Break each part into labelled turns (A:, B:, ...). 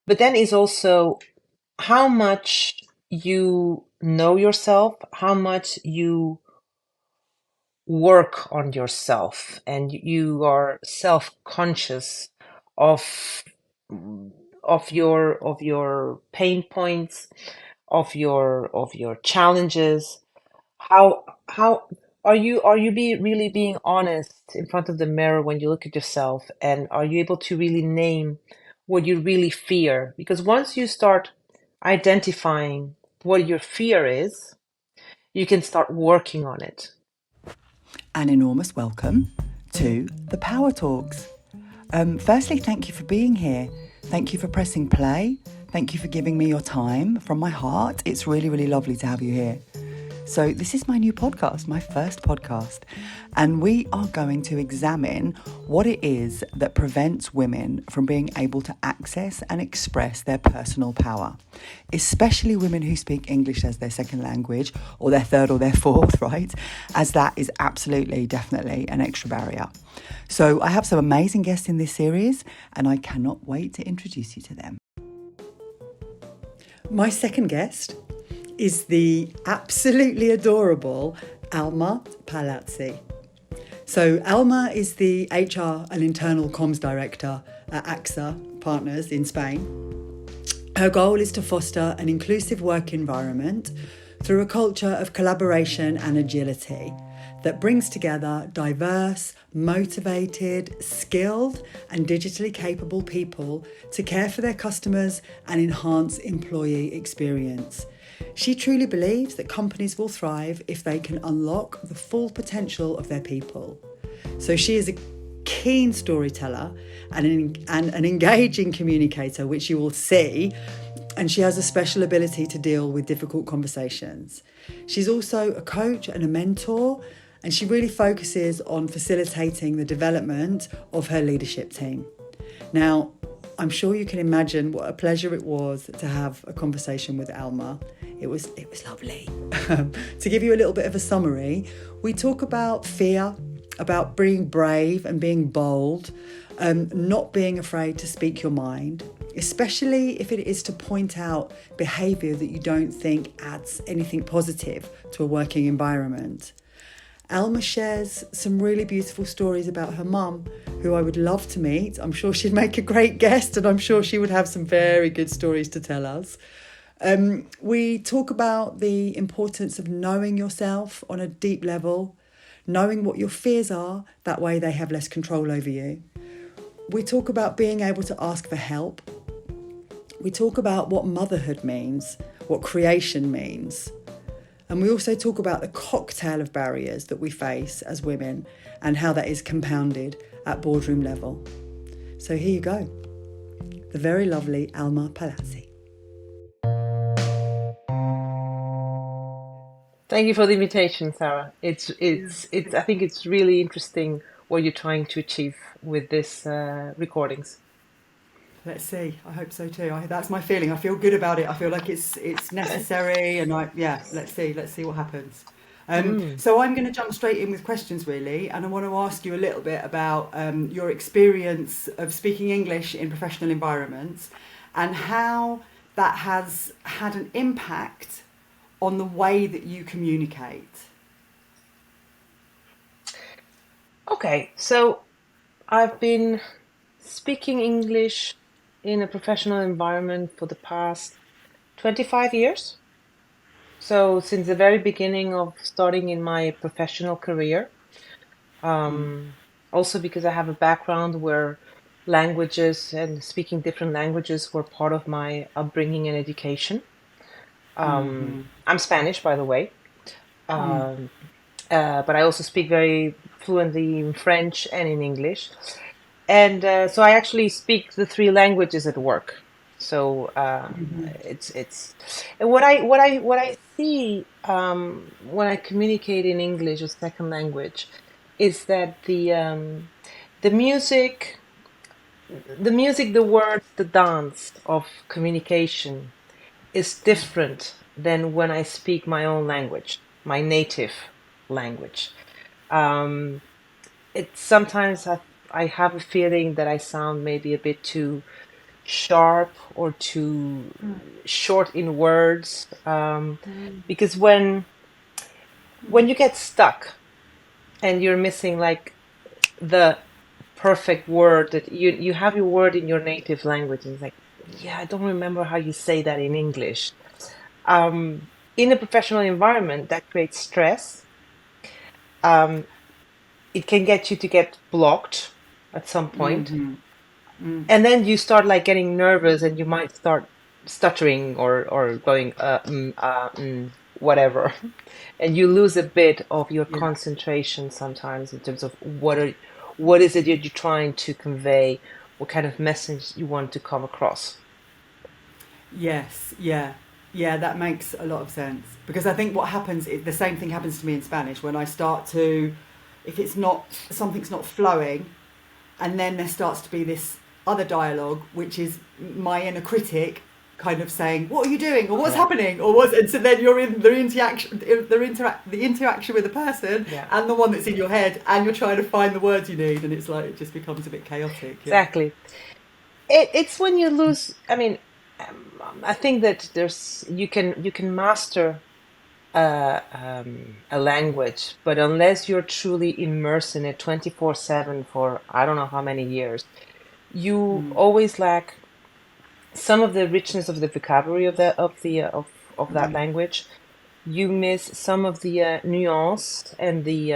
A: but then is also how much you know yourself, how much you work on yourself, and you are self-conscious of your pain points, of your challenges. How are you really being honest in front of the mirror when you look at yourself, and are you able to really name what you really fear? Because once you start identifying what your fear is, you can start working on it.
B: An enormous welcome to the Power Talks. Firstly, thank you for being here. Thank you for pressing play. Thank you for giving me your time from my heart. It's really, really lovely to have you here. So this is my new podcast, my first podcast, and we are going to examine what it is that prevents women from being able to access and express their personal power, especially women who speak English as their second language or their third or their fourth, right? As that is absolutely, definitely an extra barrier. So I have some amazing guests in this series, and I cannot wait to introduce you to them. My second guest is the absolutely adorable Alma Palazzi. So Alma is the HR and Internal Comms Director at AXA Partners in Spain. Her goal is to foster an inclusive work environment through a culture of collaboration and agility that brings together diverse, motivated, skilled and digitally capable people to care for their customers and enhance employee experience. She truly believes that companies will thrive if they can unlock the full potential of their people. So she is a keen storyteller and an engaging communicator, which you will see, and she has a special ability to deal with difficult conversations. She's also a coach and a mentor, and she really focuses on facilitating the development of her leadership team. Now, I'm sure you can imagine what a pleasure it was to have a conversation with Alma. It was lovely. To give you a little bit of a summary, we talk about fear, about being brave and being bold, not being afraid to speak your mind, especially if it is to point out behaviour that you don't think adds anything positive to a working environment. Alma shares some really beautiful stories about her mum, who I would love to meet. I'm sure she'd make a great guest, and I'm sure she would have some very good stories to tell us. We talk about the importance of knowing yourself on a deep level, knowing what your fears are, that way they have less control over you. We talk about being able to ask for help. We talk about what motherhood means, what creation means. And we also talk about the cocktail of barriers that we face as women and how that is compounded at boardroom level. So here you go, the very lovely Alma Palazzi.
A: Thank you for the invitation, Sarah. It's. I think it's really interesting what you're trying to achieve with this recordings.
B: Let's see. I hope so too. That's my feeling. I feel good about it. I feel like it's necessary, and let's see what happens. So I'm going to jump straight in with questions, really, and I want to ask you a little bit about your experience of speaking English in professional environments and how that has had an impact on the way that you communicate.
A: Okay, so I've been speaking English in a professional environment for the past 25 years. So since the very beginning of starting in my professional career, also because I have a background where languages and speaking different languages were part of my upbringing and education. I'm Spanish, by the way, but I also speak very fluently in French and in English. And so I actually speak the three languages at work. So it's and what I see when I communicate in English as second language is that the music, the words, the dance of communication is different than when I speak my own language, my native language. It's sometimes I have a feeling that I sound maybe a bit too sharp or too short in words. Because when you get stuck and you're missing like the perfect word that you have your word in your native language and it's like, yeah, I don't remember how you say that in English. In a professional environment, that creates stress. Um, it can get you to get blocked at some point. And then you start like getting nervous and you might start stuttering or going whatever. And you lose a bit of your
B: Yeah.
A: concentration sometimes in terms of what is it that you're trying to convey, what kind of message you want to come across.
B: Yes, yeah, yeah, that makes a lot of sense because I think what happens is the same thing happens to me in Spanish when I start to, if it's not, something's not flowing, and then there starts to be this other dialogue, which is my inner critic kind of saying, "What are you doing?" or "What's
A: Yeah.
B: happening?" or "What's," and so then you're in the interaction with the person
A: Yeah.
B: and the one that's in your head, and you're trying to find the words you need, and it's like it just becomes a bit chaotic. Yeah.
A: Exactly. It's when you lose. I mean, I think that there's you can master a language, but unless you're truly immersed in it 24/7 for I don't know how many years, you always lack some of the richness of the vocabulary of that language. You miss some of the nuance and the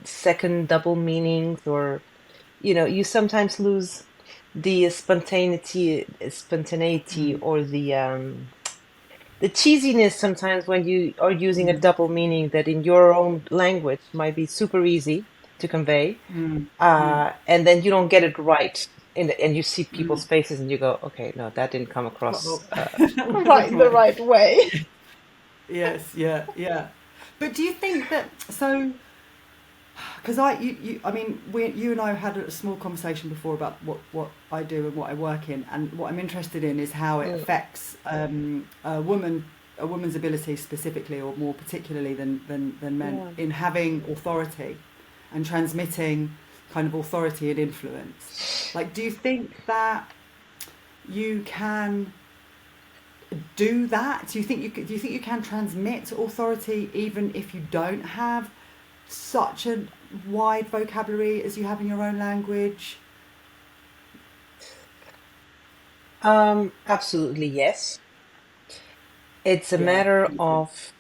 A: second double meanings, or you sometimes lose the spontaneity, or the cheesiness sometimes when you are using a double meaning that in your own language might be super easy to convey, and then you don't get it right, and you see people's faces and you go, okay, no, that didn't come across
B: Uh-oh. That
A: right
B: wasn't
A: in the
B: right.
A: right way.
B: Yes, yeah, yeah. But do you think that so? Because I mean, you and I had a small conversation before about what I do and what I work in, and what I'm interested in is how it
A: Mm,
B: affects a woman's ability specifically, or more particularly than men,
A: yeah.
B: in having authority and transmitting kind of authority and influence. Like, do you think that you can do that? Do you think you can transmit authority even if you don't have such a wide vocabulary as you have in your own language?
A: Absolutely, yes. It's a
B: Yeah,
A: matter
B: me too.
A: of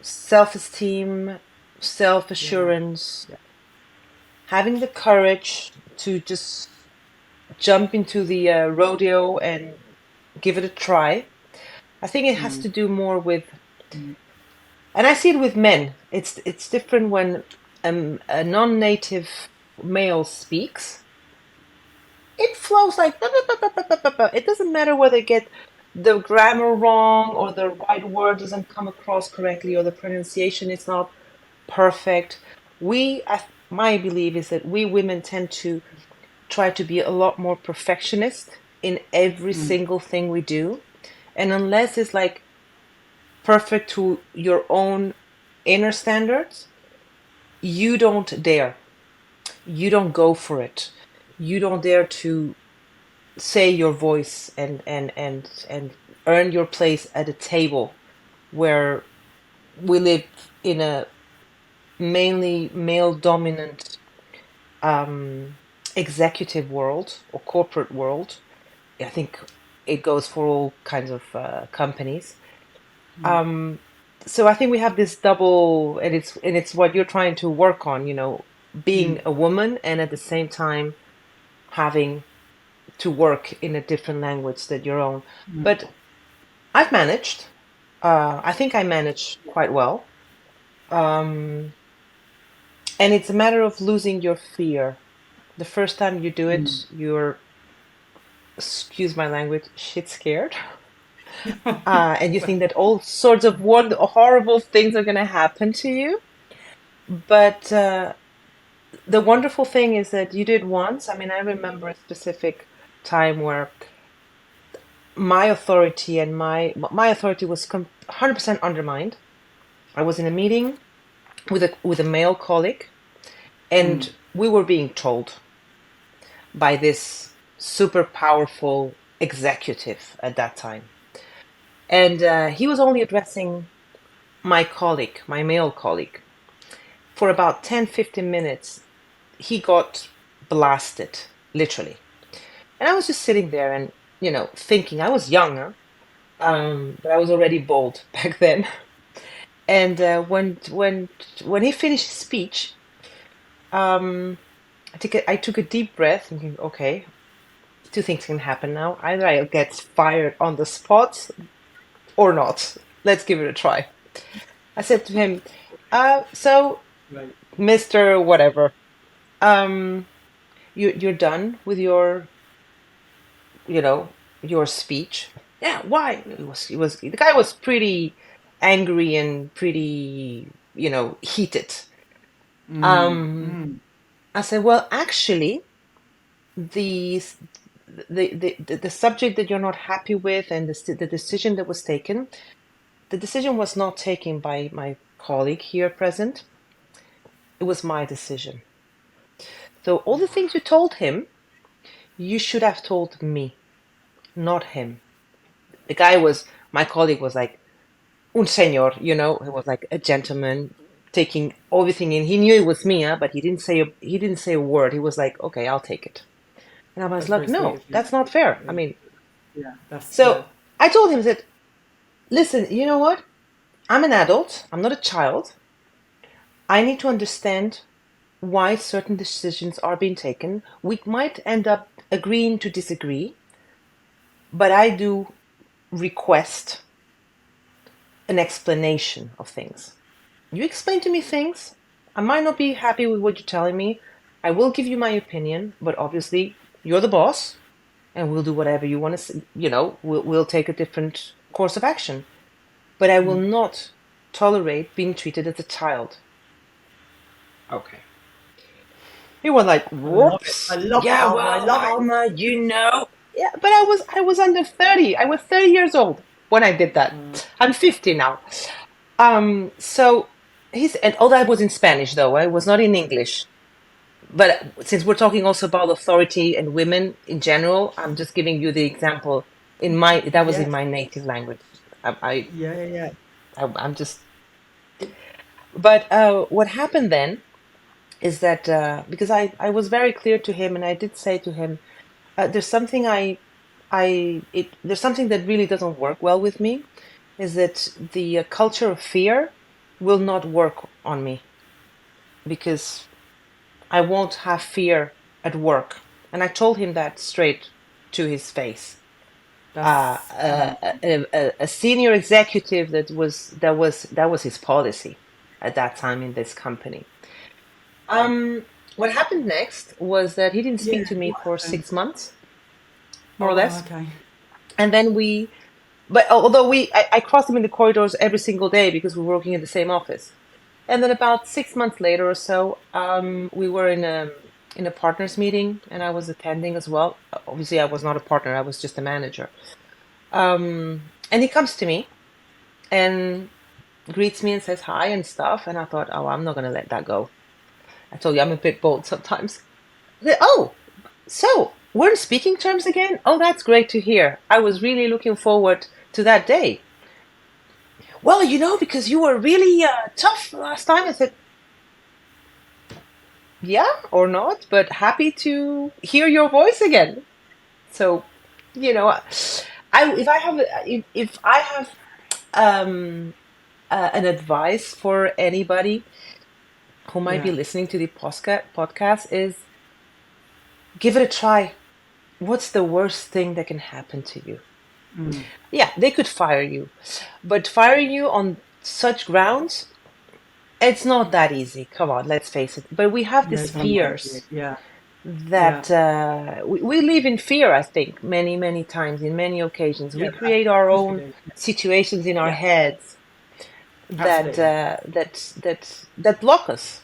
A: self-esteem,
B: Yeah,
A: self-assurance,
B: yeah,
A: having the courage to just jump into the rodeo and give it a try. I think it has to do more with, and I see it with men. It's different when a non-native male speaks. It flows like it doesn't matter whether they get the grammar wrong or the right word doesn't come across correctly or the pronunciation is not perfect. My belief is that we women tend to try to be a lot more perfectionist in every single thing we do. And unless it's like perfect to your own inner standards, you don't dare. You don't go for it. You don't dare to say your voice and earn your place at a table where we live in a mainly male dominant um, executive world or corporate world. I think it goes for all kinds of companies. Um, so I think we have this double, and it's what you're trying to work on, being a woman and at the same time having to work in a different language than your own. But I've managed. I think I manage quite well. Um, and it's a matter of losing your fear. The first time you do it, you're, excuse my language, shit scared. And you think that all sorts of horrible things are going to happen to you. But the wonderful thing is that you did once. I mean, I remember a specific time where my authority and my authority was 100% undermined. I was in a meeting with a male colleague, and we were being told by this. super powerful executive at that time. And he was only addressing my colleague, my male colleague. For about 10, 15 minutes, he got blasted, literally. And I was just sitting there and, thinking. I was young, huh? But I was already bold back then. And when he finished his speech, um, I took a deep breath, thinking, okay, two things can happen now. Either I get fired on the spot or not. Let's give it a try. I said to him, so
B: Right.
A: Mr. Whatever, um, you're done with you know, your speech. Yeah, why? The guy was pretty angry and pretty, heated. Um, I said, well, actually, the the subject that you're not happy with and the decision that was taken, the decision was not taken by my colleague here present. It was my decision. So all the things you told him, you should have told me, not him. My colleague was like, un señor, he was like a gentleman taking everything in. He knew it was me, but he didn't say a word. He was like, okay, I'll take it. And I was
B: That's
A: like,
B: very sweet
A: no,
B: of you.
A: that's not fair. I mean,
B: Yeah, that's
A: so I told him that, listen, you know what? I'm an adult. I'm not a child. I need to understand why certain decisions are being taken. We might end up agreeing to disagree, but I do request an explanation of things. You explain to me things. I might not be happy with what you're telling me. I will give you my opinion, but obviously you're the boss, and we'll do whatever you want to. We'll take a different course of action. But I will not tolerate being treated as a child. Okay. He was like,
B: I love it. I
A: "Whoops,
B: love it,
A: yeah,
B: Alma. I
A: well,
B: love it.
A: Alma, yeah." But I was under 30. I was 30 years old when I did that. I'm 50 now. So and all that was in Spanish though. It was not in English. But since we're talking also about authority and women in general, I'm just giving you the example that was in
B: Yes.
A: my native language. I,
B: Yeah, yeah, yeah.
A: I'm just. But what happened then is that because I was very clear to him, and I did say to him, there's something there's something that really doesn't work well with me, is that the culture of fear will not work on me because I won't have fear at work. And I told him that straight to his face.
B: That's
A: A senior executive that was his policy at that time in this company. What happened next was that he didn't
B: yeah.
A: speak to me
B: What
A: for
B: happened?
A: 6 months, more
B: Oh
A: or
B: wow.
A: less.
B: Okay.
A: And then but although I crossed him in the corridors every single day because we were working in the same office. And then about 6 months later or so, we were in a partners meeting, and I was attending as well. Obviously, I was not a partner; I was just a manager. And he comes to me and greets me and says hi and stuff. And I thought, oh, I'm not gonna let that go. I told you I'm a bit bold sometimes. Oh, so we're in speaking terms again? Oh, that's great to hear. I was really looking forward to that day. Well, because you were really tough last time. I said, yeah, or not, but happy to hear your voice again. So, you know, if I have um, an advice for anybody who might be
B: Yeah.
A: listening to the podcast is give it a try. What's the worst thing that can happen to you? Yeah, they could fire you, but firing you on such grounds, it's not that easy. Come on, let's face it. But we have
B: Yeah.
A: these
B: It's unlikely.
A: fears
B: Yeah. Yeah.
A: that we live in fear, I think, many, many times, in many occasions. We
B: Yeah.
A: create
B: Of
A: our
B: course we
A: own
B: do.
A: situations in our
B: Yeah.
A: heads that
B: Absolutely.
A: block us.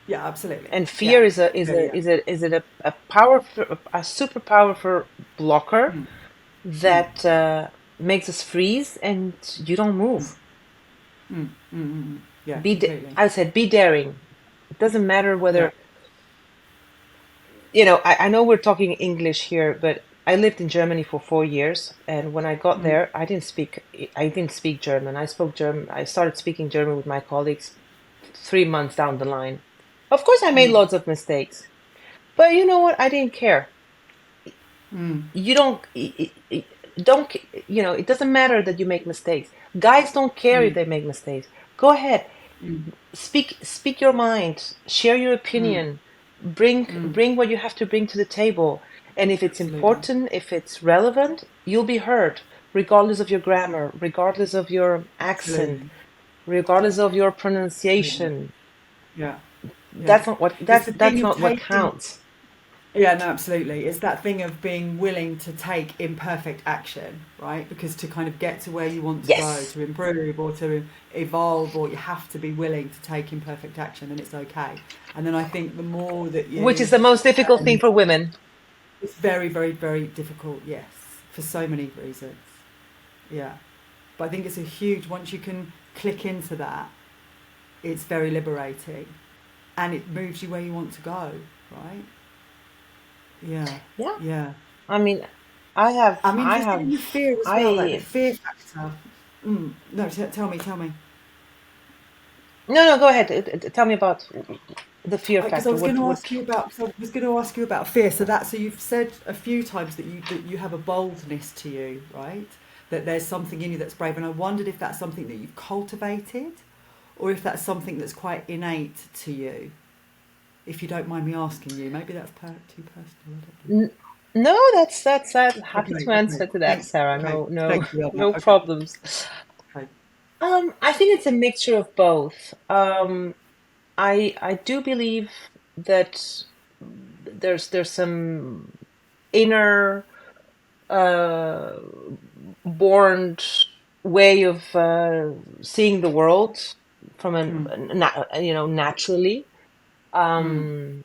B: Yeah. Absolutely.
A: And
B: Yeah.
A: fear is a is
B: Yeah.
A: a
B: Yeah.
A: is a is it a powerful, a super powerful blocker that makes us freeze, and you don't move.
B: Yeah. Completely.
A: I said, be daring. It doesn't matter
B: Yeah.
A: whether I know we're talking English here, but I lived in Germany for 4 years, and when I got there, I didn't speak German. I spoke German. I started speaking German with my colleagues 3 months down the line. Of course, I made lots of mistakes, but you know what? I didn't care. You don't, it doesn't matter that you make mistakes. Guys don't care if they make mistakes. Go ahead, speak your mind, share your opinion, bring what you have to bring to the table. And if it's
B: Absolutely.
A: important, if it's relevant, you'll be heard, regardless of your grammar, regardless of your accent,
B: Absolutely.
A: regardless of your
B: Absolutely.
A: pronunciation.
B: Yeah. Yeah.
A: That's not what
B: It's
A: that's
B: the
A: that's
B: thing of
A: not what
B: taking.
A: counts.
B: Yeah, no, absolutely. It's that thing of being willing to take imperfect action, right? Because to kind of get to where you want to go,
A: Yes,
B: to improve or to evolve, or you have to be willing to take imperfect action, and it's okay. And then I think the more that
A: which is
B: you,
A: the most difficult thing
B: um,
A: for women.
B: it's very, very, very difficult, yes, for so many reasons. Yeah. But I think it's a huge, once you can click into that, it's very liberating and it moves you where you want to go, right? Yeah,
A: Yeah,
B: yeah.
A: I mean, I have
B: I'm
A: I
B: interested
A: have
B: in the fear as well, like the
A: I
B: fear factor. No, tell me.
A: no, no, go ahead. Tell me about the fear
B: Because I
A: factor.
B: was going
A: What
B: to
A: what
B: ask you about, cause I was going to ask you about fear. So you've said a few times that you have a boldness to you, right? That there's something in you that's brave, and I wondered if that's something that you've cultivated, or if that's something that's quite innate to you. If you don't mind me asking you, maybe that's too personal. I don't
A: N- no, that's I'm
B: know.
A: happy
B: Okay,
A: to
B: okay.
A: answer to that, Sarah.
B: Okay.
A: No, no,
B: Thank you, Alma.
A: no
B: Okay,
A: problems.
B: okay.
A: I think it's a mixture of both. I do believe that there's some inner uh born way of seeing the world from naturally. Um,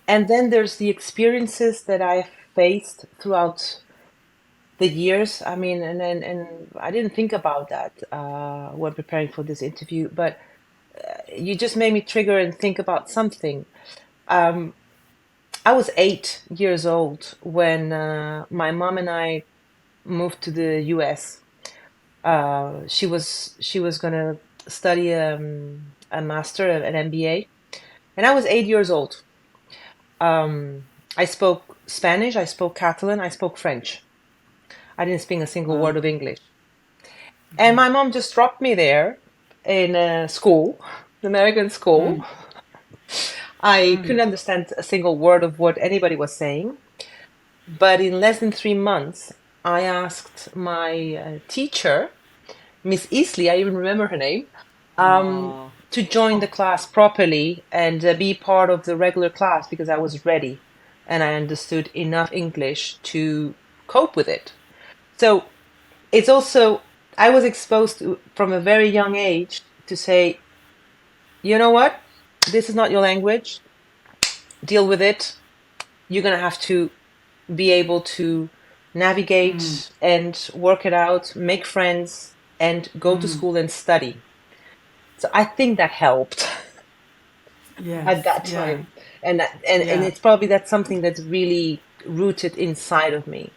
A: and then there's the experiences that I faced throughout the years. I mean, and I didn't think about that when preparing for this interview, but you just made me trigger and think about something. Um, I was 8 years old when my mom and I moved to the US. She was gonna study a master, an MBA, and I was 8 years old. I spoke Spanish, I spoke Catalan, I spoke French. I didn't speak a single
B: Wow.
A: word of English. And my mom just dropped me there in a school, an American school. I couldn't understand a single word of what anybody was saying. But in less than 3 months, I asked my teacher, Miss Easley, I even remember her name,
B: Ah.
A: to join the class properly and be part of the regular class because I was ready and I understood enough English to cope with it. So it's also, I was exposed to, from a very young age to say, you know what? This is not your language. Deal with it. You're going to have to be able to navigate and work it out, make friends, and go to school and study. So I think that helped at
B: Yes.
A: that
B: Yeah.
A: time. And
B: Yeah.
A: it's probably that's something that's really rooted inside of me.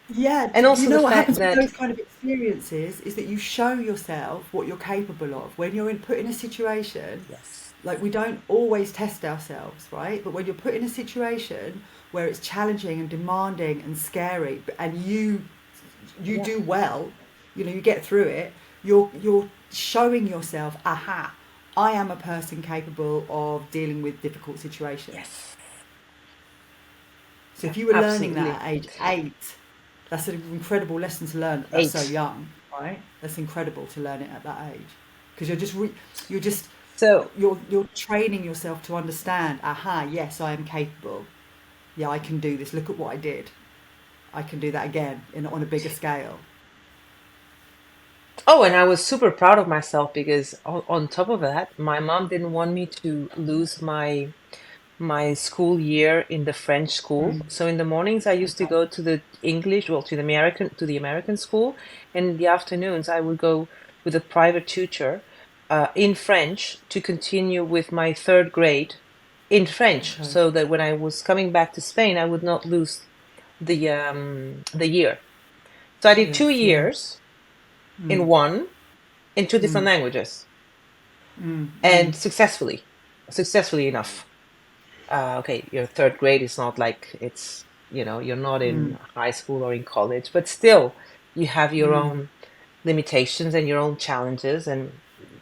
B: Yeah,
A: And
B: do you
A: also the
B: know what
A: fact
B: happens with
A: that,
B: those kind of experiences is that you show yourself what you're capable of. When you're put in a situation,
A: yes,
B: like we don't always test ourselves, right? But when you're put in a situation where it's challenging and demanding and scary, and you
A: yeah,
B: do well, you get through it. You're showing yourself, aha, I am a person capable of dealing with difficult situations.
A: yes,
B: So if you were learning that
A: absolutely.
B: at age 8, that's an incredible lesson to learn. That's so
A: 8.
B: young, right? That's incredible to learn it at that age, because you're just
A: So,
B: you're training yourself to understand. Aha, yes, I am capable. Yeah, I can do this. Look at what I did. I can do that again on a bigger scale.
A: oh, and I was super proud of myself because on top of that, my mom didn't want me to lose my school year in the French school. So in the mornings I used to
B: Okay.
A: go to the English, well, to the American school, and in the afternoons I would go with a private tutor in French to continue with my third grade. in French,
B: Okay.
A: so that when I was coming back to Spain, I would not lose the year. So I did two
B: Yes. Yeah.
A: years in two different languages, and successfully enough. Okay, your third grade is not like it's, you're not in high school or in college, but still, you have your own limitations and your own challenges. And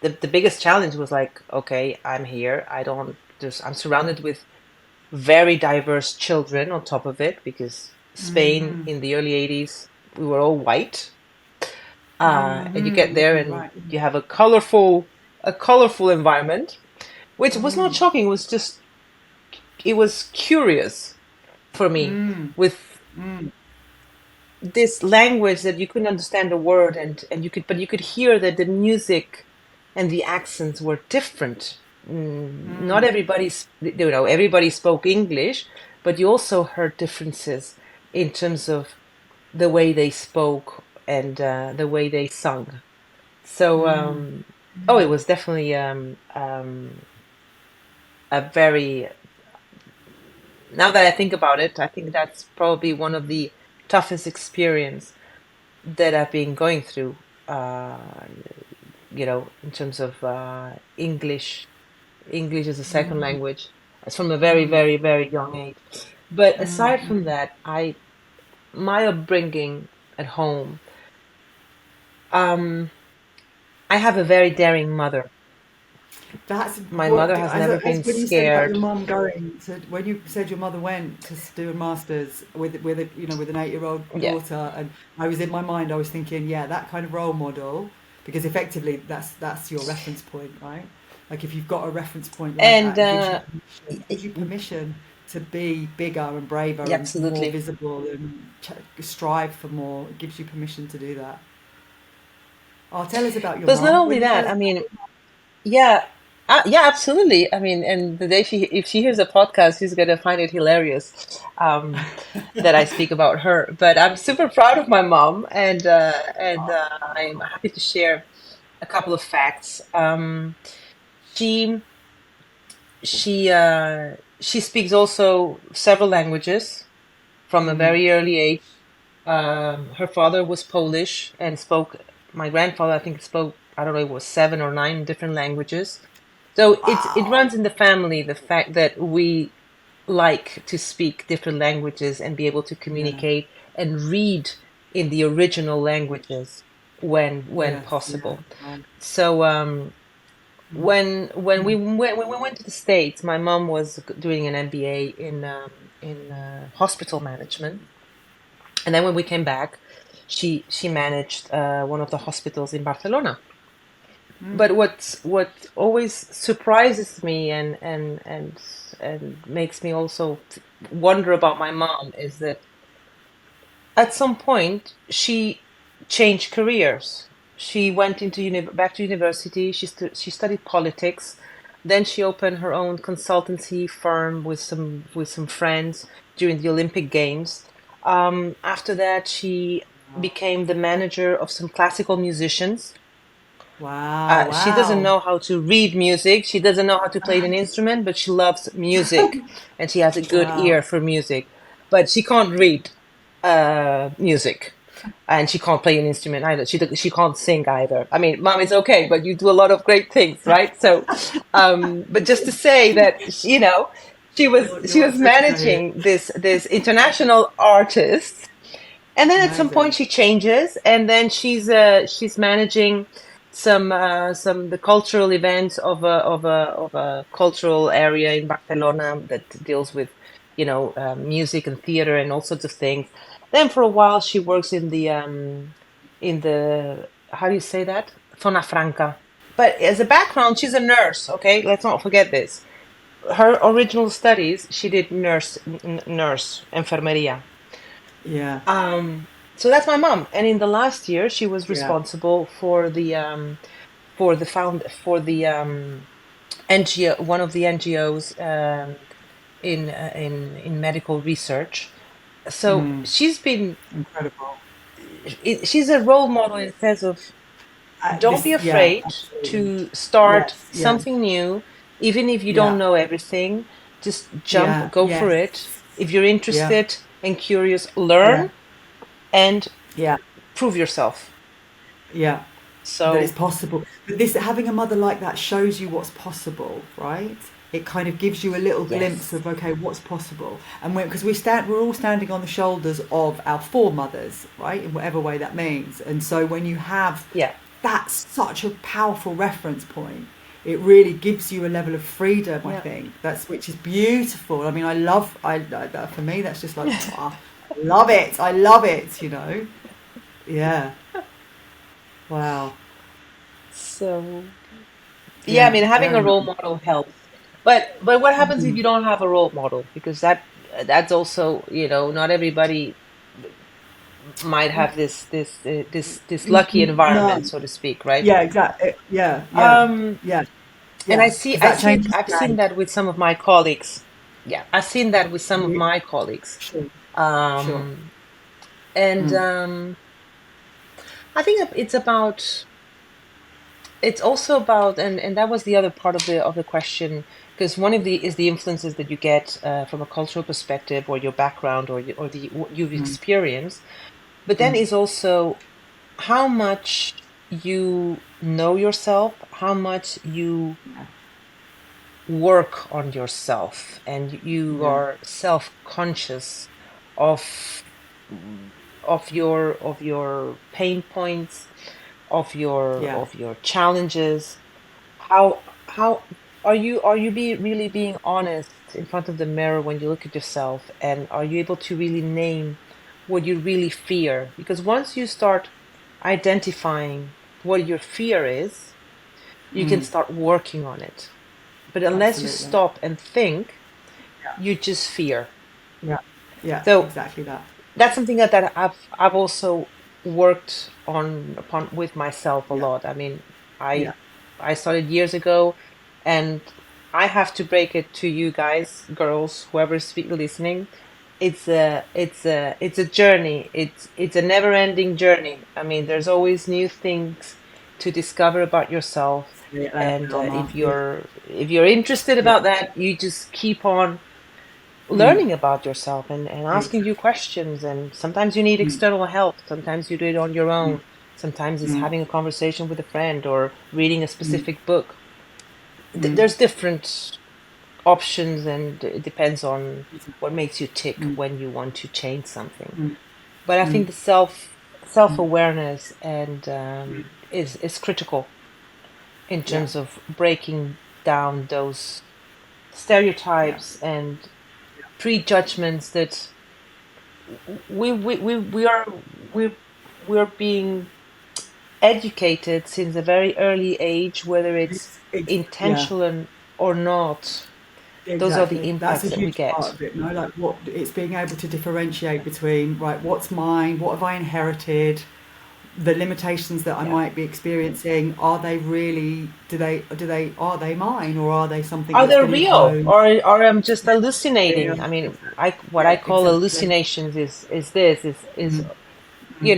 A: the biggest challenge was like, okay, I'm here. I'm surrounded with very diverse children on top of it, because Spain in the early 80s, we were all white. And you get there and
B: Right.
A: you have a colorful environment, which was not shocking. It was curious for me, with this language that you couldn't understand a word, and you could hear that the music and the accents were different. Not everybody spoke English, but you also heard differences in terms of the way they spoke and the way they sung. So, it was definitely a very. Now that I think about it, I think that's probably one of the toughest experience that I've been going through. In terms of English as a second language. It's from a very, very, very young age. But aside from that, my upbringing at home, um, I have a very daring mother.
B: That's
A: My
B: what,
A: mother has
B: as,
A: never
B: as
A: been
B: when you said about your
A: scared.
B: mum going to, when you said your mother went to do a master's with with an 8-year-old
A: Yeah.
B: daughter, and I was in my mind, I was thinking, yeah, that kind of role model, because effectively that's your reference point, right? Like if you've got a reference point like
A: And
B: that, it gives you permission to be bigger and braver
A: yeah,
B: and more
A: absolutely.
B: visible and strive for more. It gives you permission to do that. Oh, tell us about your
A: But it's not
B: mum.
A: only
B: When you tell
A: that.
B: us
A: I
B: about
A: mean,
B: your mum.
A: yeah, yeah, absolutely. I mean, and the day if she hears the podcast, she's gonna find it hilarious that I speak about her. But I'm super proud of my mom, and I'm happy to share a couple of facts. She she speaks also several languages from a very early age. Her father was Polish and spoke. My grandfather, I think, spoke. I don't know, it was 7 or 9 different languages. So it
B: Wow.
A: runs in the family, the fact that we like to speak different languages and be able to
B: Yeah.
A: communicate and read in the original languages when
B: Yes. Yeah.
A: possible.
B: Right.
A: So when we went to the States, my mom was doing an MBA in hospital management, and then when we came back, she managed one of the hospitals in Barcelona. But what always surprises me and makes me also wonder about my mom is that at some point she changed careers. She went back to university. She studied politics. Then she opened her own consultancy firm with some friends during the Olympic Games. After that, she became the manager of some classical musicians.
B: Wow.
A: She doesn't
B: Wow.
A: know how to read music. She doesn't know how to play an instrument, but she loves music, and she has a good
B: Wow.
A: ear for music. But she can't read music, and she can't play an instrument either. She can't sing either. I mean, mom, it's okay, but you do a lot of great things, right? So, but just to say that, she was
B: You're,
A: she
B: you're
A: was
B: such a
A: managing this international artist, and then at some point
B: amazing.
A: she changes, and then she's managing some the cultural events of a cultural area in Barcelona that deals with music and theater and all sorts of things. Then for a while she works in the how do you say that, Zona Franca. But as a background, she's a nurse. Okay, let's not forget this. Her original studies, she did nurse enfermería.
B: Yeah.
A: So that's my mom. And in the last year, she was
B: Yeah.
A: responsible for the NGO, one of the NGOs in medical research. So
B: Incredible.
A: she's a role model in the sense of, don't be
B: Yeah,
A: afraid
B: absolutely.
A: to start
B: Yes. Yeah.
A: something new, even if you don't
B: Yeah.
A: know everything. Just jump,
B: Yeah.
A: go for it.
B: Yes.
A: If you're
B: Yeah.
A: interested and curious,
B: Yeah.
A: learn and
B: Yeah.
A: prove yourself.
B: Yeah. That it's
A: So
B: possible. But this having a mother like that shows you what's possible, right? It kind of gives you a little glimpse
A: yes,
B: of okay, what's possible, and because we're all standing on the shoulders of our foremothers, right? In whatever way that means. And so when you have
A: yeah,
B: that's such a powerful reference point. It really gives you a level of freedom. I
A: yeah.
B: think that's which is beautiful. I mean, for me that's just like I love it. I love it. You know. Yeah. Wow.
A: So yeah, I
B: Yeah.
A: mean, having
B: Very
A: a
B: much.
A: role model helps. But what happens if
B: Mm.
A: you don't have a role model? Because that's also, not everybody might have this lucky
B: No.
A: environment, so to speak, right?
B: Yeah. Exactly. Yeah. Yeah.
A: Um,
B: Yeah.
A: and
B: Yeah. Because that changes
A: I've seen
B: day.
A: that with some of my colleagues. Yeah, I've seen that with some of my colleagues.
B: Sure. Sure.
A: Um, and
B: Mm.
A: I think it's also about, and that was the other part of the question, because one of the is the influences that you get from a cultural perspective, or your background, or the what you've
B: Mm.
A: experienced. But then
B: Mm.
A: is also how much you know yourself, how much you
B: Yeah.
A: work on yourself, and you
B: Yeah.
A: are self-conscious of of your pain points,
B: Yeah.
A: of your challenges. How are you really being honest in front of the mirror when you look at yourself, and are you able to really name what you really fear? Because once you start identifying what your fear is, you can
B: Mm.
A: start working on it. But unless you
B: Absolutely.
A: stop and think,
B: Yeah.
A: you just fear.
B: Yeah. Yeah.
A: So
B: Exactly that.
A: that's something that I've also worked on upon with myself a
B: Yeah.
A: lot. I mean,
B: Yeah.
A: I started years ago, and I have to break it to you guys, girls, whoever's listening. It's a journey. It's a never-ending journey. I mean, there's always new things to discover about yourself,
B: Say it loud,
A: and
B: Alma. Yeah.
A: if you're interested
B: Yeah.
A: about that, you just keep on
B: Mm.
A: learning about yourself, and asking you
B: Exactly.
A: questions. And sometimes you need
B: Mm.
A: external help. Sometimes you do it on your
B: Mm.
A: own. Sometimes it's
B: Mm.
A: having a conversation with a friend or reading a
B: Mm.
A: specific book.
B: Mm.
A: There's different options, and it depends on what makes you tick
B: Mm.
A: when you want to change something.
B: Mm.
A: But I
B: Mm.
A: think the self-awareness and is critical in
B: Yeah.
A: terms of breaking down those
B: Yeah.
A: stereotypes and prejudgments that we are we we're being educated since a very early age, whether it's
B: Yeah.
A: intentional or not. Those are the
B: Exactly. That's a
A: impacts that we
B: huge part
A: get.
B: of it, no? Like what it's being able to differentiate between, right, what's mine, what have I inherited, the limitations that I
A: Yeah.
B: might be experiencing, are they really, are they mine, or are they something
A: Are
B: that's
A: they
B: been
A: real,
B: imposed?
A: or I'm just
B: Yeah,
A: hallucinating? I mean,
B: exactly.
A: I what I
B: Yeah,
A: call
B: exactly.
A: hallucinations is this is
B: Mm, mm,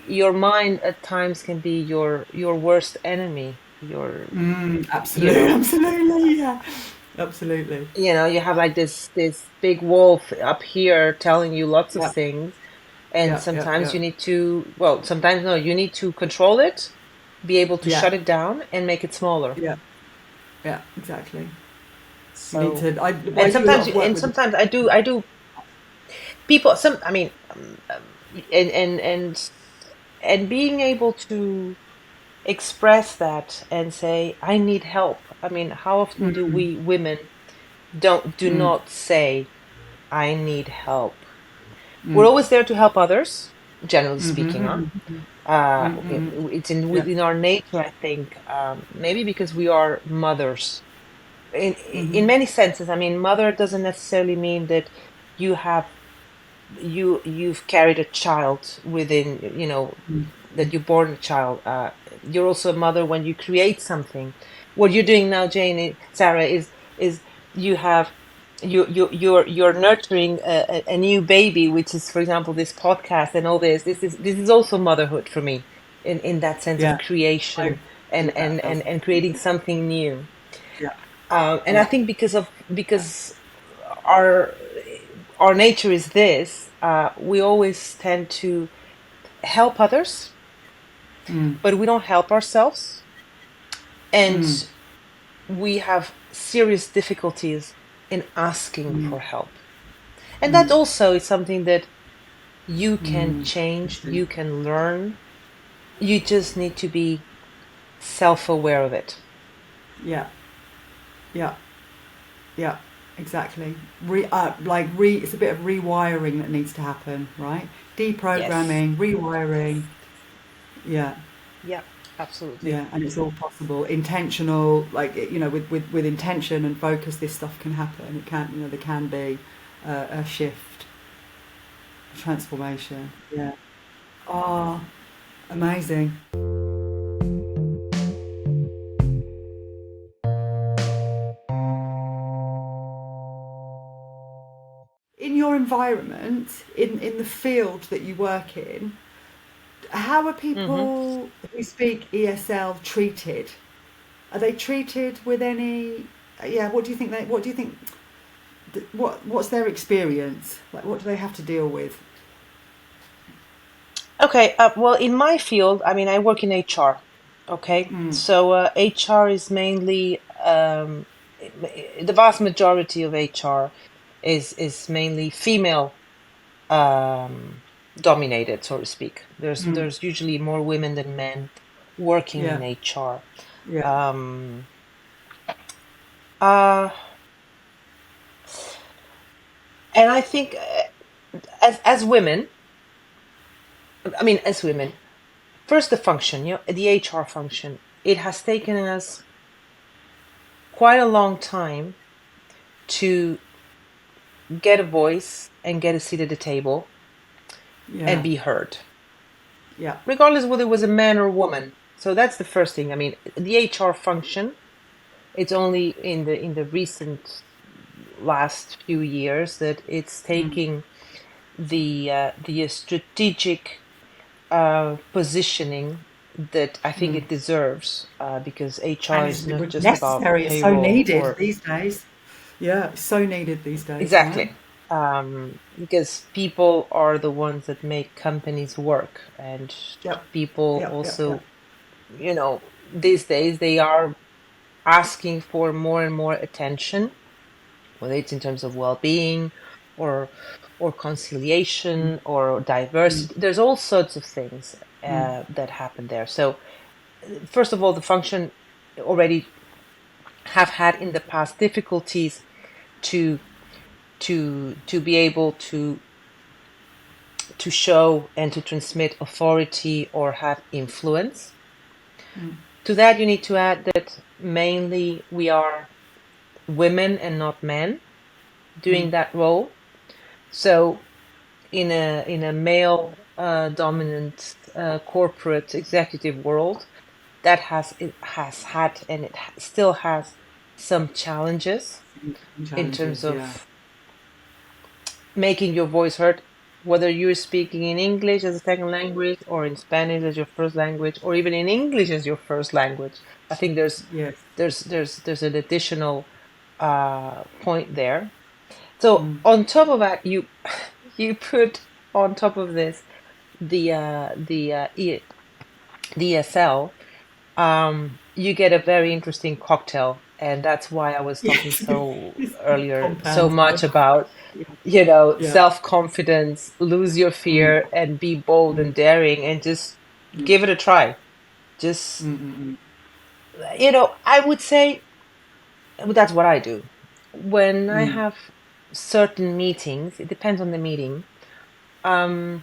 A: your mind at times can be your worst enemy. Your you
B: absolutely,
A: know
B: absolutely, yeah. Absolutely.
A: you have like this big wolf up here telling you lots of
B: Yeah,
A: things, and
B: yeah, yeah,
A: sometimes
B: yeah.
A: you need to, well, sometimes no, you need to control it, be able to
B: Yeah,
A: shut it down and make it smaller.
B: yeah, yeah, exactly. You need
A: So,
B: to, I do a lot of work
A: and
B: with,
A: sometimes I do people some I mean and and and and being able to express that and say I need help. I mean, how often do
B: mm,
A: we women do
B: mm,
A: not say I need help? We're
B: mm,
A: always there to help others, generally speaking, huh?
B: mm-hmm, mm-hmm,
A: It's in
B: yeah,
A: within our nature, I think. Maybe because we are mothers.
B: mm-hmm,
A: In many senses, I mean, mother doesn't necessarily mean that you have you've carried a child within,
B: mm,
A: that you're born a child. You're also a mother when you create something. What you're doing now, Sarah, is you have you're nurturing a new baby, which is, for example, this podcast and all this. This is also motherhood for me, in that sense of
B: yeah. I
A: creation
B: agree that. That's
A: and creating something new.
B: yeah,
A: And I
B: yeah,
A: think because our our nature is this, we always tend to help others, but we don't help ourselves, and we have serious difficulties in asking for help. And that also is something that you can change, you can learn. You just need to be self-aware of it.
B: Yeah, yeah, yeah, exactly. It's a bit of rewiring that needs to happen, right?
A: Yes.
B: Deprogramming, rewiring. Yeah,
A: Yeah, absolutely.
B: yeah, and it's all possible. Intentional, with intention and focus, this stuff can happen. It can, there can be a shift, a transformation. Yeah. Oh, amazing. In your environment, in the field that you work in, how are
A: Hmm.
B: people who speak ESL treated? Are they treated with any? Yeah. What do you think? What do you think? What's their experience? Like, what do they have to deal with?
A: Okay, well, in my field, I mean, I work in HR. Okay, so HR is mainly the vast majority of HR is mainly female dominated, so to speak. There's usually more women than men working in
B: Yeah.
A: HR.
B: Yeah.
A: Um, uh, and I think as women, I mean, as women, first the function, the HR function, it has taken us quite a long time to get a voice and get a seat at the table and
B: Yeah.
A: be heard,
B: Yeah.
A: regardless whether it was a man or a woman. So that's the first thing. I mean, the HR function, it's only in the recent last few years that it's taking the strategic positioning that I think it deserves, because HR
B: And
A: is not
B: it's
A: just about
B: necessary. It's so
A: payroll
B: needed
A: or
B: these days. Yeah, it's so needed these days, right?
A: exactly, because people are the ones that make companies work, and
B: Yep.
A: people
B: Yep. Yep. Yep.
A: also, these days they are asking for more and more attention, whether it's in terms of well-being or conciliation or diversity. There's all sorts of things that happen there. So first of all, the function already have had in the past difficulties to be able to show and to transmit authority or have influence. To that, you need to add that mainly we are women and not men doing that role. So in a male dominant corporate executive world, that it has had and still has some challenges in terms
B: Challenges. Yeah.
A: of making your voice heard, whether you're speaking in English as a second language or in Spanish as your first language or even in English as your first language. I think
B: Yes.
A: there's an additional point there. So on top of that, you put on top of this the DSL, you get a very interesting cocktail, and that's why I was talking
B: Yes.
A: so
B: It's
A: earlier so
B: compounds
A: much
B: both.
A: about,
B: Yeah. Yeah.
A: self-confidence, lose your fear, and be bold and daring, and just give it a try. Just, I would say that's what I do. When I have certain meetings, it depends on the meeting. Um,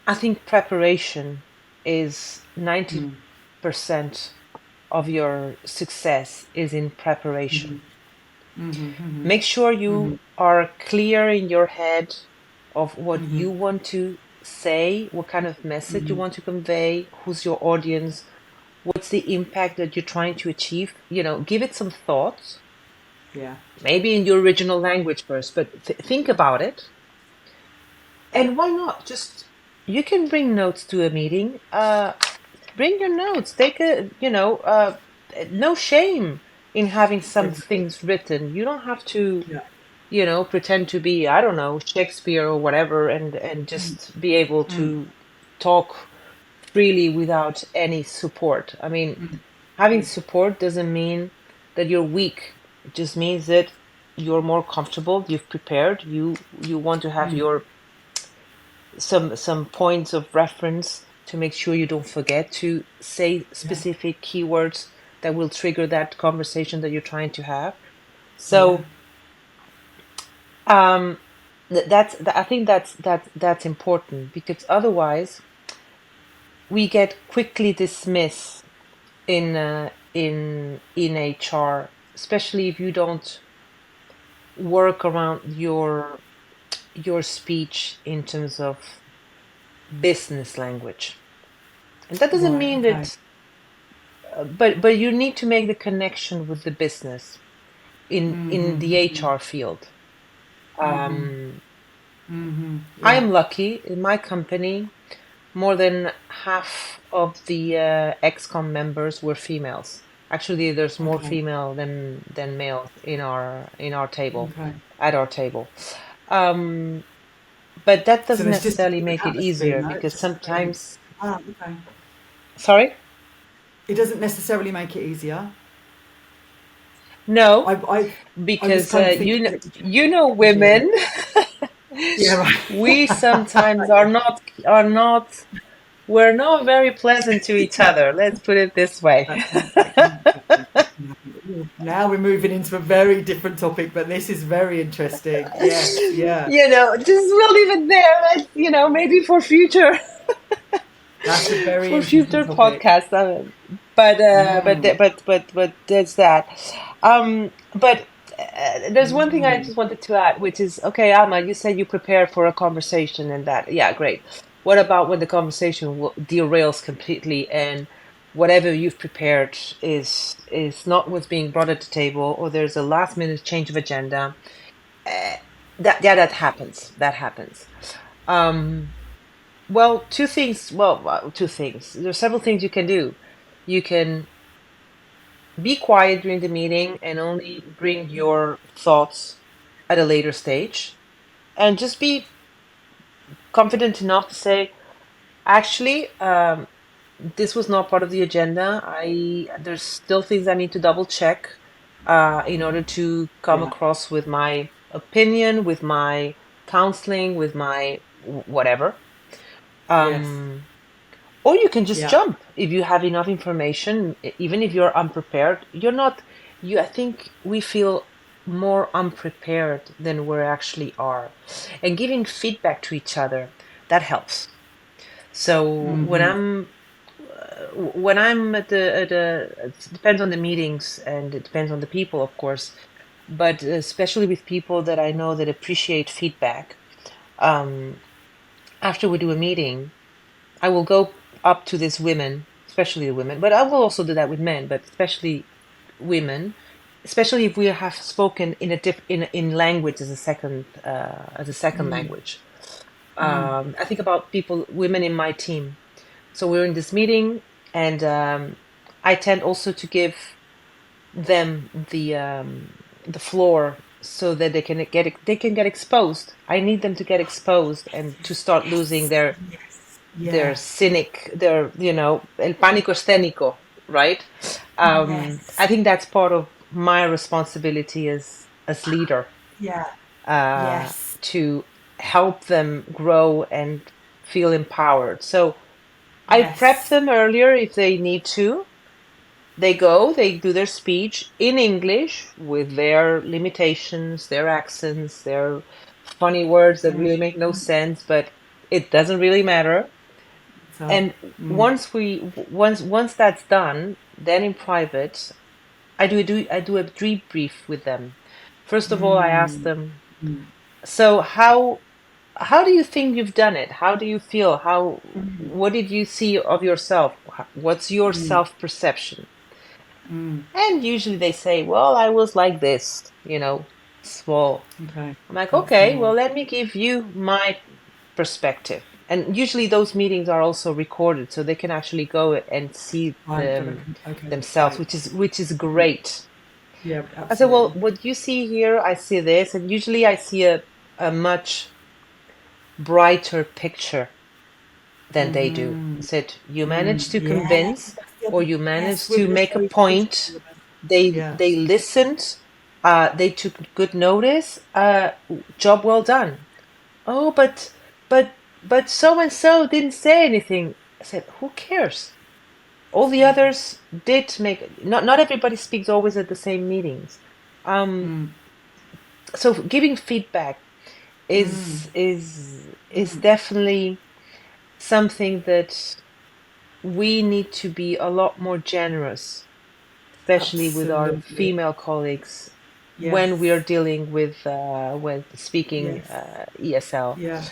A: I think preparation is 90% of your success is in preparation. Make sure you are clear in your head of what you want to say, what kind of message you want to convey, who's your audience, what's the impact that you're trying to achieve. Give it some thought,
B: Yeah.
A: maybe in your original language first, but think about it. And why not? Just you can bring notes to a meeting. Bring your notes. Take no shame in having some
B: Exactly.
A: things written. You don't have to
B: Yeah.
A: pretend to be, I don't know, Shakespeare or whatever, and just be able to talk freely without any support. I mean, having support doesn't mean that you're weak. It just means that you're more comfortable, you've prepared, you want to have your some points of reference to make sure you don't forget to say
B: Yeah.
A: specific keywords that will trigger that conversation that you're trying to have.
B: Yeah.
A: So um, I think that's important, because otherwise we get quickly dismissed in HR, especially if you don't work around your speech in terms of business language. And that doesn't
B: Right.
A: mean
B: Okay.
A: that, but you need to make the connection with the business in the HR field. Um, I
B: Yeah.
A: am lucky in my company. More than half of the XCOM members were females. Actually, there's more
B: Okay.
A: female than male in our table,
B: Okay.
A: at our table. Um, but that
B: So
A: doesn't
B: there's just a
A: necessarily
B: different
A: make it
B: atmosphere,
A: easier,
B: no? It's
A: because
B: just a very.
A: sometimes,
B: Ah, okay.
A: sorry,
B: It doesn't necessarily make it easier.
A: no,
B: I I I was
A: because
B: kind of thinking that it
A: women,
B: yeah, right.
A: we sometimes are not we're not very pleasant to each other. Let's put it this way.
B: That can happen. Now we're moving into a very different topic, but this is very interesting. Yes, yeah.
A: Just we'll leave it there. Maybe for future
B: That's a very
A: for
B: interesting
A: future
B: topic.
A: podcasts.
B: Mm,
A: But there's that. But there's one thing I just wanted to add, which is, okay, Alma, you said you prepared for a conversation and that. Yeah, great. What about when the conversation derails completely, and whatever you've prepared is not what's being brought at the table, or there's a last minute change of agenda? That happens. That happens. Um, well, two things. Well, two things. There's several things you can do. You can be quiet during the meeting and only bring your thoughts at a later stage, and just be confident enough to say, actually, this was not part of the agenda. There's still things I need to double check in order to come
B: yeah.
A: across with my opinion, with my counseling, with my whatever.
B: Yes.
A: Um, or you can just
B: Yeah.
A: jump if you have enough information, even if you're unprepared. You're not, you, I think we feel more unprepared than we actually are. And giving feedback to each other, that helps. So when I'm it depends on the meetings, and it depends on the people, of course, but especially with people that I know that appreciate feedback. Um, After we do a meeting, I will go up to these women, especially the women, but I will also do that with men, but especially women, especially if we have spoken in a in language as a second language. I think about people, women in my team. So we're in this meeting, and I tend also to give them the floor, so that they can get exposed. I need them to get exposed and to start losing
B: Yes. Yes.
A: their
B: Yeah.
A: cynic, their, el pánico escénico, right? I
B: Yes.
A: think that's part of my responsibility as leader,
B: Yeah.
A: uh,
B: Yes.
A: to help them grow and feel empowered. So I prep
B: Yes.
A: them earlier if they need to. They do their speech in English with their limitations, their accents, their funny words that really make no sense, but it doesn't really matter.
B: So,
A: And once that's done, then in private, I do a debrief with them. First of all, I ask them, so how do you think you've done it? How do you feel? What did you see of yourself? What's your self-perception? And usually they say, well, I was like this, small.
B: okay.
A: I'm like,
B: Quite
A: okay, well,
B: small.
A: let me give you my perspective. And usually those meetings are also recorded, so they can actually go and see
B: Right.
A: them
B: Okay.
A: themselves,
B: Great.
A: which is great.
B: Yeah,
A: I said, well,
B: absolutely.
A: what you see here, I see this, and usually I see a much brighter picture than they do. I said, you managed to
B: Yeah,
A: convince,
B: that's the
A: or
B: other.
A: you
B: Yes,
A: managed to
B: women are
A: make a
B: so visual.
A: point.
B: Yeah.
A: They listened. They took good notice. Job well done. Oh, but but so and so didn't say anything. I said, who cares? All the others did make. Not everybody speaks always at the same meetings. Um, so giving feedback is definitely something that we need to be a lot more generous, especially with our
B: Absolutely.
A: female colleagues when we are
B: Yes.
A: dealing with speaking
B: Yes.
A: ESL.
B: Yeah.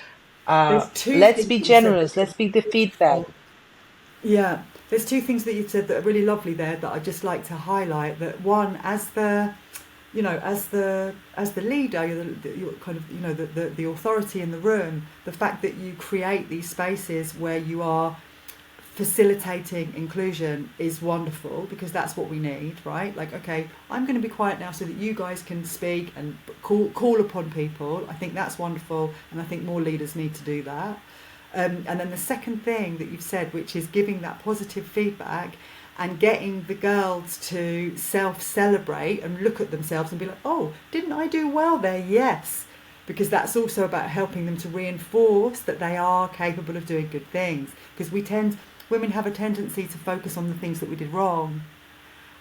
B: There's two
A: Let's
B: things
A: be
B: that you said
A: generous.
B: that
A: Let's be the
B: are
A: feedback.
B: beautiful. Yeah, there's two things that you said that are really lovely there that I'd just like to highlight. That one, as the, as the leader, you're kind of, the authority in the room. The fact that you create these spaces where you are facilitating inclusion is wonderful, because that's what we need, right? Like, okay, I'm going to be quiet now so that you guys can speak and call upon people. I think that's wonderful, and I think more leaders need to do that. And then the second thing that you've said, which is giving that positive feedback and getting the girls to self-celebrate and look at themselves and be like, oh, didn't I do well there? Yes. Because that's also about helping them to reinforce that they are capable of doing good things. Because women have a tendency to focus on the things that we did wrong.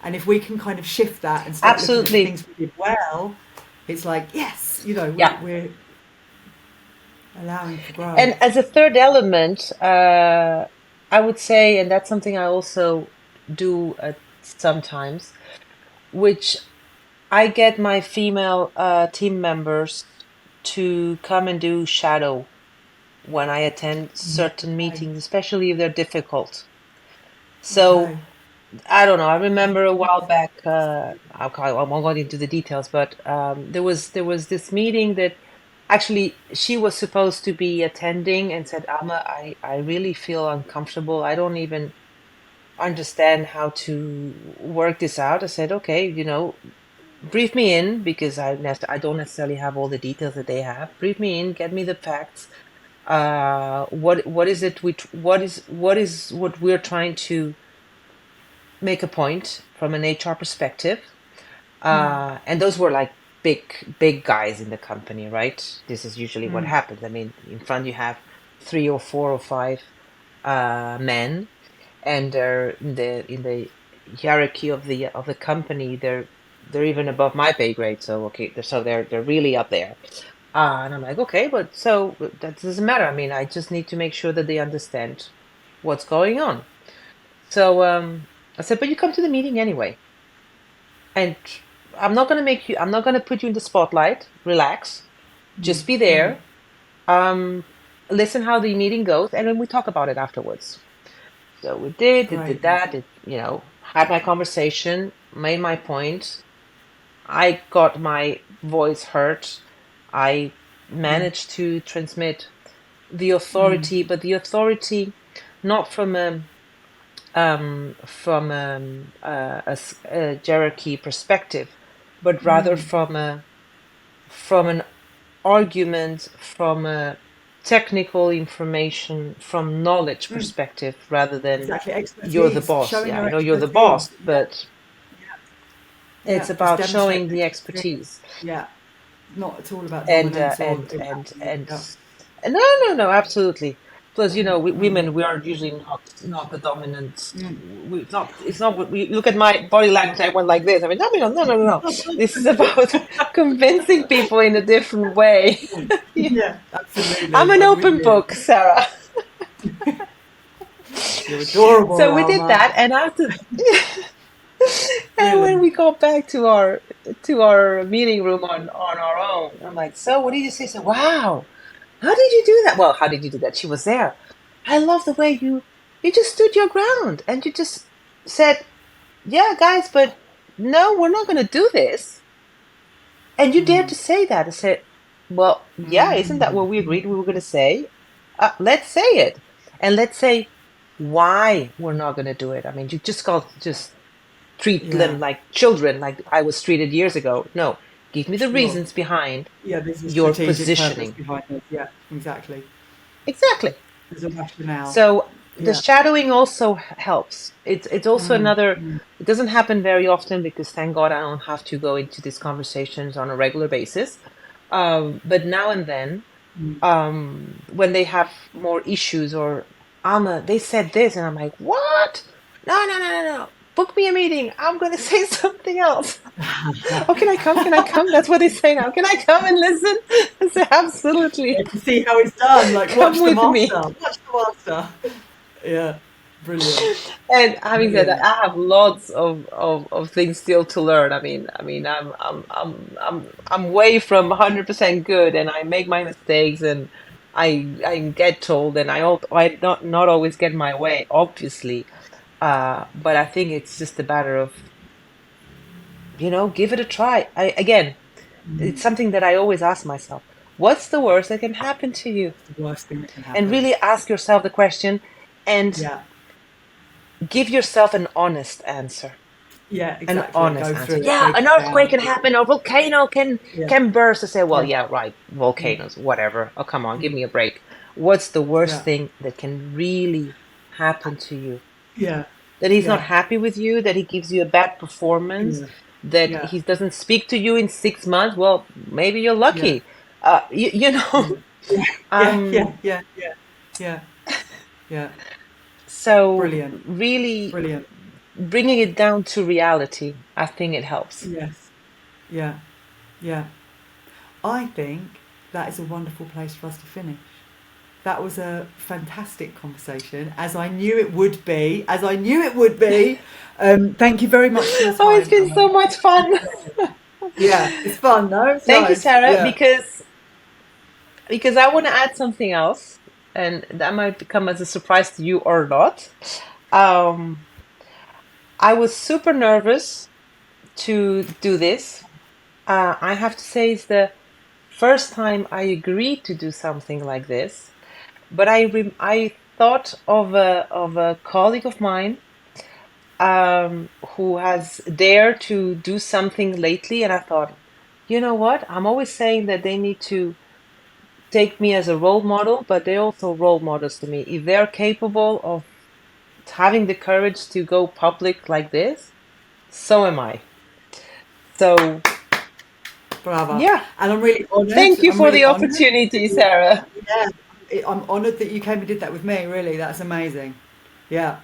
B: And if we can kind of shift that and start looking at the
A: Absolutely.
B: things we did well, it's like, yes,
A: Yeah.
B: we're allowing for
A: And
B: growth.
A: as a third element, I would say, and that's something I also do sometimes, which I get my female team members to come and do shadow when I attend certain
B: Okay.
A: meetings, especially if they're difficult. So
B: Okay.
A: I don't know. I remember a while back. I won't go into the details, but there was this meeting that actually she was supposed to be attending and said, Alma, I really feel uncomfortable. I don't even understand how to work this out. I said, okay, brief me in because I don't necessarily have all the details that they have. Brief me in, get me the facts. What is it? What we're trying to make a point from an HR perspective. And those were like big guys in the company, right? This is usually what happens. I mean, in front you have three or four or five men, and they're in the hierarchy of the company. They're even above my pay grade. So okay, they're really up there. And I'm like, okay, but so that doesn't matter. I mean, I just need to make sure that they understand what's going on. So I said, but you come to the meeting anyway. And I'm not gonna put you in the spotlight. Relax. Just be there. Um, Listen how the meeting goes, and then we talk about it afterwards. So we did
B: Great.
A: that, had my conversation, made my point. I got my voice heard. I managed to transmit the authority, but the authority not from a hierarchy perspective, but rather from an argument, from a technical information, from knowledge perspective, rather than
B: Exactly.
A: you're the
B: Expertise.
A: boss.
B: Showing
A: Yeah, I
B: your
A: know you're the
B: expertise.
A: boss,
B: Yeah.
A: but it's
B: Yeah. Just
A: about
B: demonstrate
A: showing the
B: expertise.
A: expertise.
B: Yeah. Not at all about
A: and uh,
B: dominance or
A: and and
B: exactly.
A: and
B: Yeah.
A: no, absolutely. Plus, women, we are usually not the dominant. It's not we look at my body language. I went like this. I mean, no. This is about convincing people in a different way.
B: Yeah.
A: I'm
B: Absolutely.
A: an
B: I'm with
A: open
B: you.
A: book, Sarah.
B: You're adorable,
A: So we did
B: Alma.
A: that, and after and when
B: Brilliant.
A: we got back to our meeting room on our own, I'm like, so what did you say? So, wow, how did you do that? Well, how did you do that? She was there. I love the way you just stood your ground and you just said, yeah, guys, but no, we're not going to do this. And you dared to say that. I said, well, yeah, isn't that what we agreed we were going to say? Let's say it. And let's say why we're not going to do it. I mean, you just got just treat them
B: Yeah.
A: like children, like I was treated years ago. No, give me the
B: Sure.
A: reasons behind
B: Yeah, there's a
A: your
B: strategic purpose
A: positioning.
B: behind it. Yeah, exactly.
A: Exactly.
B: There's a rationale.
A: So the
B: Yeah.
A: shadowing also helps. It's also
B: Mm,
A: another.
B: mm,
A: It doesn't happen very often because thank God I don't have to go into these conversations on a regular basis. But now and then,
B: mm.
A: when they have more issues or Alma, they said this, and I'm like, what? No, no, no, no, no. Book me a meeting. I'm gonna say something else. Oh, can I come? Can I come? That's what they say now. Can I come and listen? I say, absolutely.
B: Yeah, to see how it's done. Like,
A: Come
B: watch the
A: with me.
B: master. Watch the master. Yeah. Brilliant.
A: And having said that,
B: Brilliant.
A: I have lots of things still to learn. I'm way from 100% good, and I make my mistakes, and I get told, and I not always get my way, obviously. But I think it's just a matter of, give it a try. Again, it's something that I always ask myself: what's the worst that can happen to you?
B: The worst thing that can
A: And
B: happen.
A: really ask yourself the question, and
B: Yeah.
A: give yourself an honest answer.
B: Yeah,
A: An
B: exactly.
A: honest
B: Go
A: answer.
B: through it,
A: Yeah,
B: break
A: an
B: it
A: earthquake
B: down.
A: can happen, or volcano
B: Yeah.
A: can burst. I say, well,
B: Yeah.
A: yeah, right,
B: Yeah.
A: volcanoes, whatever. Oh, come on, give
B: Mm.
A: me a break. What's the worst
B: Yeah.
A: thing that can really happen to you?
B: Yeah.
A: That he's not
B: Yeah.
A: happy with you, that he gives you a bad performance,
B: Yeah.
A: that
B: Yeah.
A: he doesn't speak to you in 6 months. Well, maybe you're
B: Yeah.
A: lucky. You know.
B: Yeah. Yeah. Yeah.
A: um.
B: Yeah. Yeah. Yeah. Yeah. Yeah.
A: So
B: Brilliant.
A: really
B: Brilliant.
A: bringing it down to reality, I think it helps.
B: Yes. Yeah. Yeah. I think that is a wonderful place for us to finish. That was a fantastic conversation, as I knew it would be. As I knew it would be. Thank you very much for your
A: Oh, it's
B: time,
A: been
B: Alma.
A: so much fun.
B: Yeah, it's fun, though. It's
A: Thank you,
B: nice.
A: Sarah,
B: Yeah.
A: because I want to add something else, and that might come as a surprise to you or not. Um, I was super nervous to do this. I have to say, it's the first time I agreed to do something like this. But I thought of a colleague of mine, who has dared to do something lately, and I thought, you know what? I'm always saying that they need to take me as a role model, but they're also role models to me. If they're capable of having the courage to go public like this, so am I. So,
B: Brava.
A: yeah,
B: And I'm really honoured.
A: thank you
B: I'm
A: for
B: really
A: the
B: honoured.
A: opportunity, Sarah.
B: Yeah. I'm honoured that you came and did that with me, really. That's amazing. Yeah.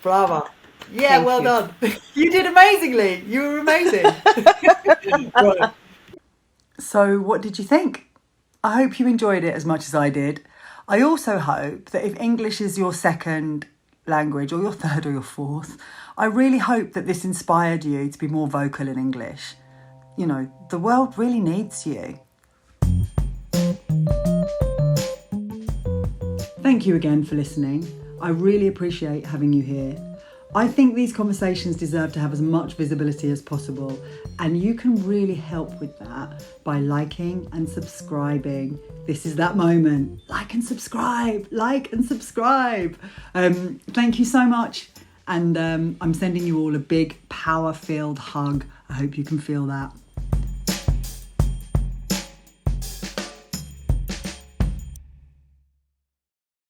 B: Brava. Yeah,
A: Thank
B: well
A: you.
B: done. You did amazingly. You were amazing. Right. So, what did you think? I hope you enjoyed it as much as I did. I also hope that if English is your second language, or your third, or your fourth, I really hope that this inspired you to be more vocal in English. You know, the world really needs you. Thank you again for listening. I really appreciate having you here. I think these conversations deserve to have as much visibility as possible, and you can really help with that by liking and subscribing. This is that moment. Like and subscribe. Like and subscribe. Thank you so much. And I'm sending you all a big power-filled hug. I hope you can feel that.